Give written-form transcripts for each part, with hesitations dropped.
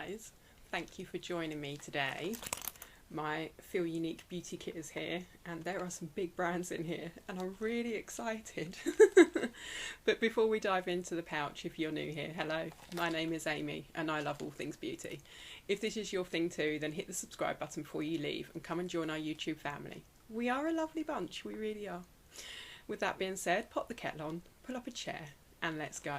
guys, thank you for joining me today. My Feelunique beauty kit is here and there are some big brands in here and I'm really excited. But before we dive into the pouch, if you're new here, hello, my name is Amy and I love all things beauty. If this is your thing too, then hit the subscribe button before you leave and come and join our YouTube family. We are a lovely bunch, we really are. With that being said, pop the kettle on, pull up a chair and let's go.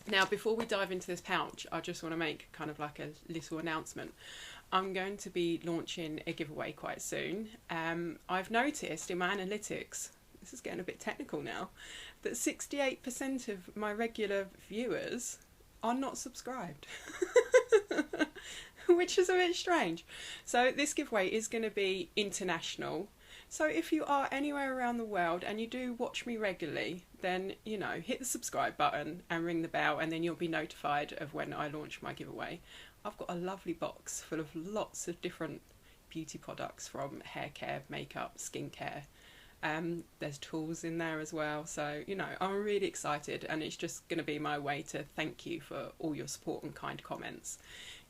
Now, before we dive into this pouch, I just want to make kind of like a little announcement. I'm going to be launching a giveaway quite soon. I've noticed in my analytics, this is getting a bit technical now, that 68% of my regular viewers are not subscribed, which is a bit strange. So this giveaway is going to be international. So if you are anywhere around the world and you do watch me regularly, then, you know, hit the subscribe button and ring the bell and then you'll be notified of when I launch my giveaway. I've got a lovely box full of lots of different beauty products, from hair care, makeup, skincare. There's tools in there as well. So, you know, I'm really excited and it's just going to be my way to thank you for all your support and kind comments.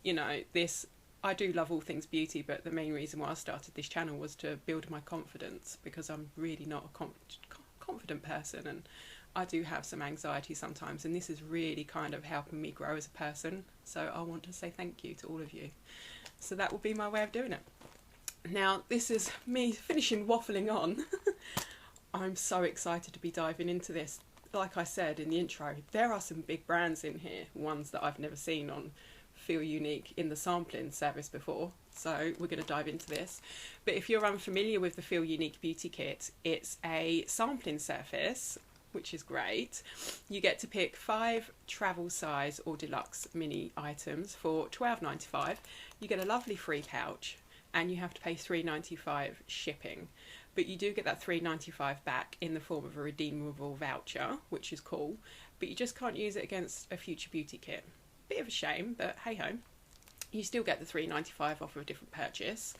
You know, I do love all things beauty, but the main reason why I started this channel was to build my confidence, because I'm really not a confident person and I do have some anxiety sometimes, and this is really kind of helping me grow as a person. So I want to say thank you to all of you. So that will be my way of doing it. Now, this is me finishing waffling on. I'm so excited to be diving into this. Like I said in the intro, there are some big brands in here, ones that I've never seen on Feelunique in the sampling service before, so we're going to dive into this. But if you're unfamiliar with the Feelunique beauty kit, it's a sampling service, which is great. You get to pick 5 travel size or deluxe mini items for £12.95. You get a lovely free pouch and you have to pay £3.95 shipping, but you do get that £3.95 back in the form of a redeemable voucher, which is cool, but you just can't use it against a future beauty kit. Bit of a shame, but hey ho, you still get the £3.95 off of a different purchase.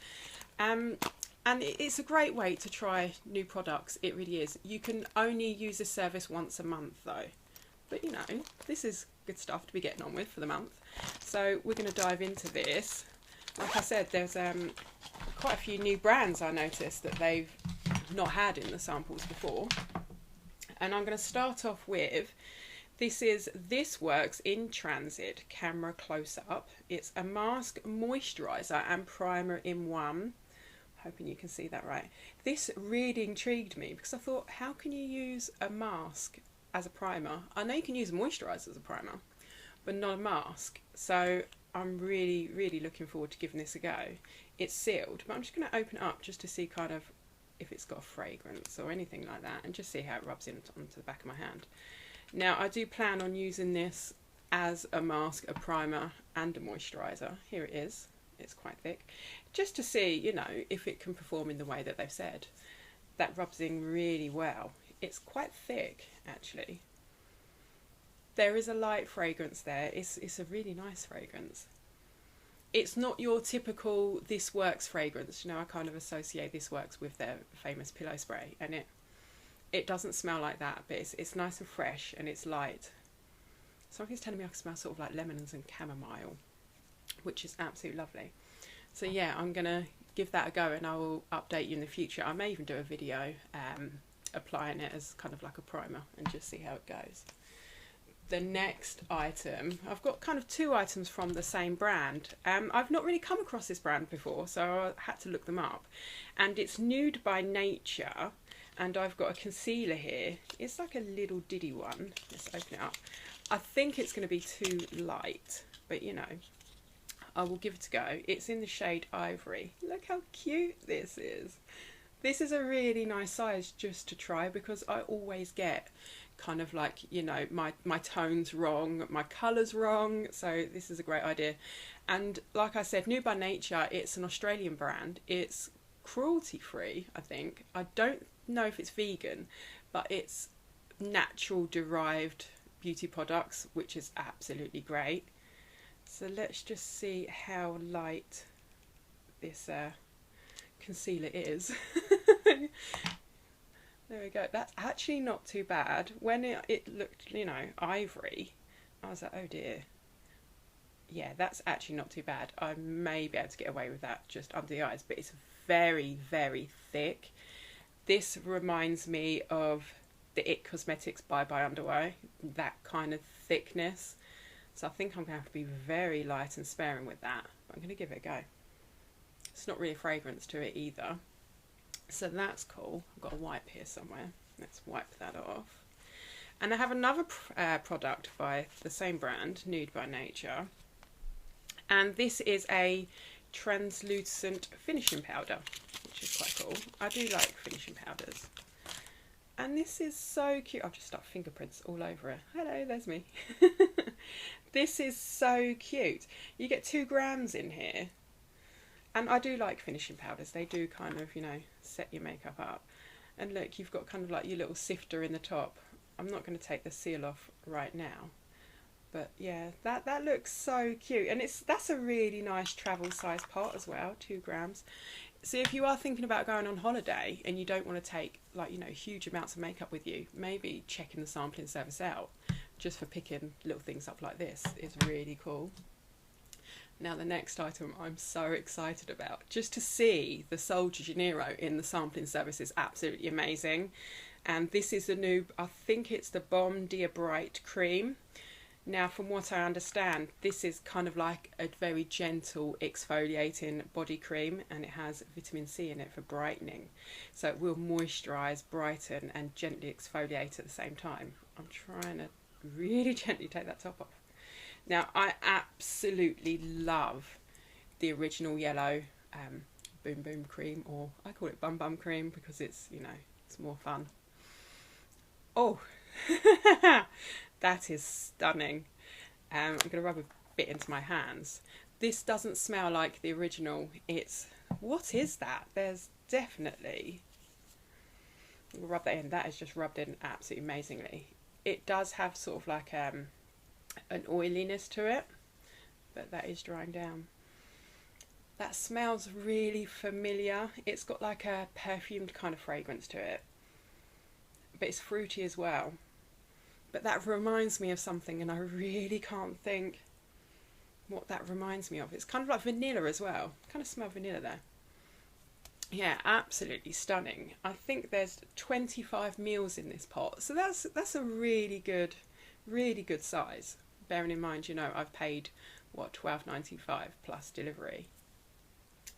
And it's a great way to try new products, it really is. You can only use this service once a month though, but you know, this is good stuff to be getting on with for the month. So we're going to dive into this. Like I said, there's quite a few new brands I noticed that they've not had in the samples before, and I'm going to start off with, This Works in Transit Camera Close-Up. It's a mask, moisturiser and primer in one. Hoping you can see that right. This really intrigued me because I thought, how can you use a mask as a primer? I know you can use a moisturiser as a primer, but not a mask. So I'm really looking forward to giving this a go. It's sealed, but I'm just going to open it up just to see kind of if it's got a fragrance or anything like that, and just see how it rubs onto the back of my hand. Now, I do plan on using this as a mask, a primer and a moisturiser. Here it is. It's quite thick. Just to see, you know, if it can perform in the way that they've said. That rubs in really well. It's quite thick, actually. There is a light fragrance there. It's a really nice fragrance. It's not your typical This Works fragrance. You know, I kind of associate This Works with their famous pillow spray, and it doesn't smell like that, but it's nice and fresh and it's light. Something's telling me I can smell sort of like lemons and chamomile, which is absolutely lovely. So yeah, I'm gonna give that a go and I will update you in the future. I may even do a video applying it as kind of like a primer and just see how it goes. The next item, I've got kind of 2 items from the same brand. I've not really come across this brand before, so I had to look them up. And it's Nude by Nature. And I've got a concealer here. It's like a little diddy one. Let's open it up. I think it's going to be too light, but you know, I will give it a go. It's in the shade Ivory. Look how cute this is. This is a really nice size just to try, because I always get kind of like, you know, my tone's wrong, my colour's wrong, so this is a great idea. And like I said, Nude by Nature, it's an Australian brand. It's cruelty free, I think. I don't know if it's vegan, but it's natural derived beauty products, which is absolutely great. So let's just see how light this concealer is. There we go. That's actually not too bad. When it looked, you know, ivory, I was like, oh dear. yeah, that's actually not too bad. I may be able to get away with that just under the eyes, but it's very, very thick. This reminds me of the It Cosmetics Bye Bye Underwear, that kind of thickness. So I think I'm going to have to be very light and sparing with that. But I'm going to give it a go. It's not really a fragrance to it either. So that's cool. I've got a wipe here somewhere. Let's wipe that off. And I have another product by the same brand, Nude by Nature. And this is a translucent finishing powder, which is quite cool. I do like finishing powders. And this is so cute. I've just stuck fingerprints all over it. Hello, there's me. This is so cute. You get 2 grams in here. And I do like finishing powders. They do kind of, you know, set your makeup up. And look, you've got kind of like your little sifter in the top. I'm not going to take the seal off right now. But yeah, that looks so cute. And that's a really nice travel size pot as well, 2 grams. So if you are thinking about going on holiday and you don't want to take, like, you know, huge amounts of makeup with you, maybe checking the sampling service out just for picking little things up like this is really cool. Now the next item I'm so excited about. Just to see the Sol de Janeiro in the sampling service is absolutely amazing. And this is the new, I think it's the Baume de Bright cream. Now from what I understand, this is kind of like a very gentle exfoliating body cream, and it has vitamin C in it for brightening. So it will moisturise, brighten and gently exfoliate at the same time. I'm trying to really gently take that top off. Now I absolutely love the original yellow Boom Boom cream, or I call it Bum Bum cream because it's, you know, it's more fun. Oh, that is stunning. I'm going to rub a bit into my hands. This doesn't smell like the original. It's, what is that? There's definitely, we'll rub that in. That is just rubbed in absolutely amazingly. It does have sort of like an oiliness to it, but that is drying down. That smells really familiar. It's got like a perfumed kind of fragrance to it, but it's fruity as well. But that reminds me of something, and I really can't think what that reminds me of. It's kind of like vanilla as well. Kind of smell vanilla there. Yeah, absolutely stunning. I think there's 25 mils in this pot, so that's a really good size. Bearing in mind, you know, I've paid what, £12.95 plus delivery.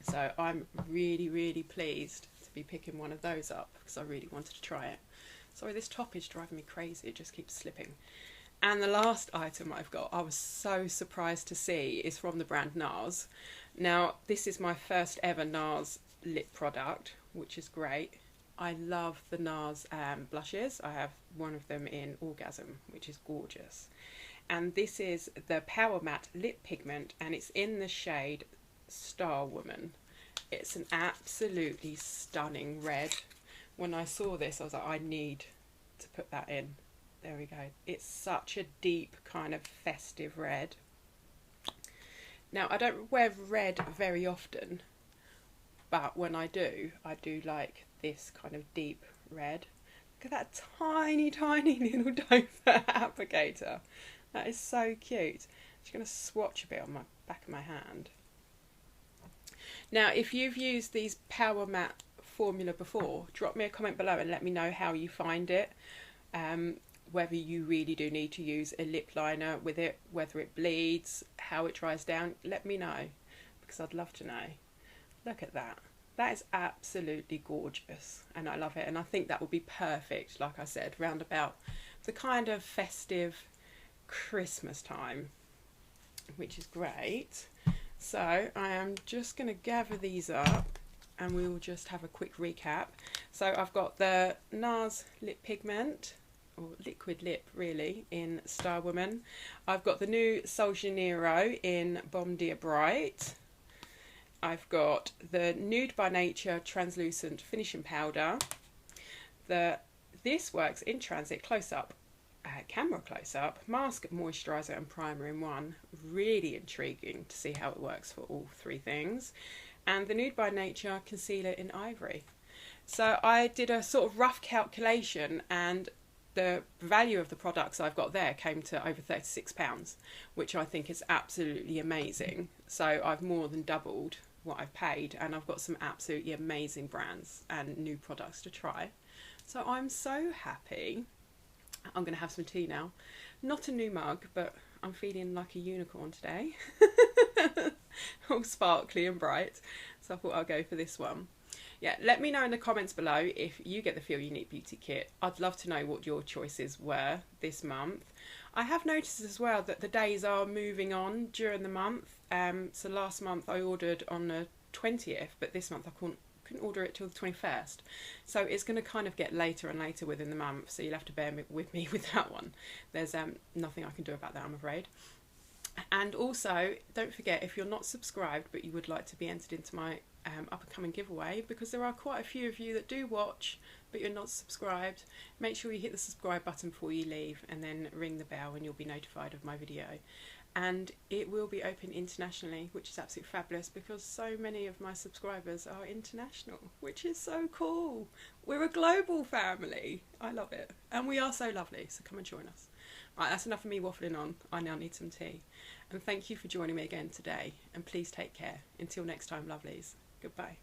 So I'm really pleased to be picking one of those up because I really wanted to try it. Sorry, this top is driving me crazy. It just keeps slipping. And the last item I've got, I was so surprised to see, is from the brand NARS. Now, this is my first ever NARS lip product, which is great. I love the NARS blushes. I have one of them in Orgasm, which is gorgeous. And this is the Power Matte Lip Pigment, and it's in the shade Star Woman. It's an absolutely stunning red. When I saw this, I was like, I need to put that in. There we go. It's such a deep kind of festive red. Now, I don't wear red very often, but when I do like this kind of deep red. Look at that tiny little doe foot applicator. That is so cute. I'm just going to swatch a bit on my back of my hand. Now, if you've used these Power Matte formula before, drop me a comment below and let me know how you find it, whether you really do need to use a lip liner with it, whether it bleeds, how it dries down. Let me know, because I'd love to know. Look at that. That is absolutely gorgeous, and I love it, and I think that will be perfect, like I said, round about the kind of festive Christmas time, which is great. So I am just going to gather these up and we will just have a quick recap. So I've got the NARS lip pigment, or liquid lip really, in Star Woman. I've got the new Sol de Janeiro in Baume de Bright. I've got the Nude by Nature translucent finishing powder. This works in transit close-up, camera close-up, mask, moisturiser and primer in one. Really intriguing to see how it works for all 3 things. And the Nude by Nature concealer in Ivory. So I did a sort of rough calculation, and the value of the products I've got there came to over £36, which I think is absolutely amazing. So I've more than doubled what I've paid, and I've got some absolutely amazing brands and new products to try. So I'm so happy. I'm going to have some tea now. Not a new mug, but I'm feeling like a unicorn today. All sparkly and bright. So I thought I'll go for this one. Yeah, let me know in the comments below if you get the Feelunique Beauty Kit. I'd love to know what your choices were this month. I have noticed as well that the days are moving on during the month. So last month I ordered on the 20th, but this month I couldn't order it till the 21st. So it's going to kind of get later and later within the month, so you'll have to bear with me with that one. There's nothing I can do about that, I'm afraid. And also, don't forget, if you're not subscribed but you would like to be entered into my up-and-coming giveaway, because there are quite a few of you that do watch but you're not subscribed, make sure you hit the subscribe button before you leave and then ring the bell and you'll be notified of my video. And it will be open internationally, which is absolutely fabulous because so many of my subscribers are international, which is so cool. We're a global family. I love it. And we are so lovely, so come and join us. Right, that's enough of me waffling on. I now need some tea. And thank you for joining me again today. And please take care. Until next time, lovelies. Goodbye.